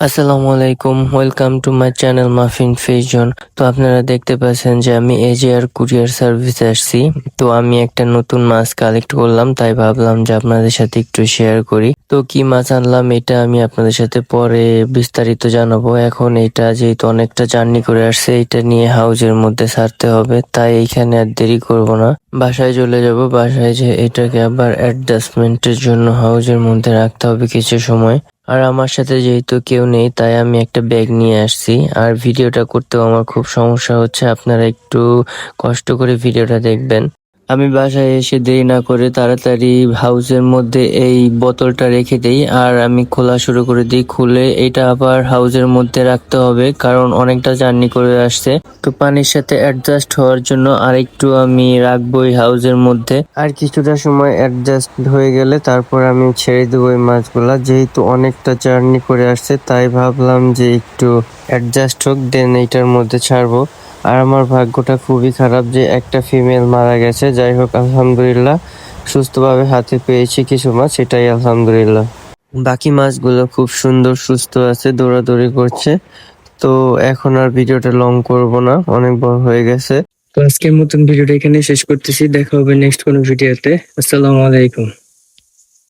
আসসালামু আলাইকুম, welcome to my channel muffin fusion. তো আপনারা দেখতে পাচ্ছেন যে আমি এজিআর কুরিয়ার সার্ভিসে আসছি। তো আমি একটা নতুন মাছ কালেক্ট করলাম, তাই ভাবলাম যে আপনাদের সাথে একটু শেয়ার করি। তো কি মাছ আনলাম এটা আমি আপনাদের সাথে পরে বিস্তারিত জানাবো। এখন এটা যেহেতু অনেকটা জার্নি করে আসছে, এটা নিয়ে হাউজের মধ্যে ছাড়তে হবে, তাই এইখানে আর দেরি করব না, বাসায় চলে যাব। বাসায় যে এটাকে আবার অ্যাডজাস্টমেন্টের জন্য হাউজের মধ্যে রাখতে হবে কিছু সময়। আর আমার সাথে যেহেতু কেউ নেই, তাই আমি একটা ব্যাগ নিয়ে আসছি। আর ভিডিওটা করতেও আমার খুব সমস্যা হচ্ছে, আপনারা একটু কষ্ট করে ভিডিওটা দেখবেন। আমি বাসায় এসে দেরি না করে তাড়াতাড়ি হাউসের মধ্যে এই বোতলটা রেখে দেই, আর আমি খোলা শুরু করে দিই। খুলে এটা আবার হাউসের মধ্যে রাখতে হবে, কারণ অনেকটা জার্নি করে আসছে। তো পানির সাথে অ্যাডজাস্ট হওয়ার জন্য আরেকটু আমি রাখবো এই হাউসের মধ্যে। আর কিছুটা সময় অ্যাডজাস্ট হয়ে গেলে তারপর আমি ছেড়ে দেবো এই মাছগুলা। যেহেতু অনেকটা জার্নি করে আসছে, তাই ভাবলাম যে একটু অ্যাডজাস্ট হোক, দেন এইটার মধ্যে ছাড়বো। আর আমার ভাগ্যটা খুবই খারাপ যে একটা ফিমেল মারা গেছে। যাই হোক, আলহামদুলিল্লাহ সুস্থভাবে হাতে পেয়েছি কিছু মাছ, সেটাই আলহামদুলিল্লাহ। বাকি মাছগুলো খুব সুন্দর সুস্থ আছে, দৌড়াদৌড়ি করছে। তো এখন আর ভিডিওটা লং করব না, অনেক বড় হয়ে গেছে। তো আজকের মতন ভিডিওটা এখানে শেষ করতেছি, দেখা হবে নেক্সট কোনো ভিডিওতে। আসসালামু আলাইকুম।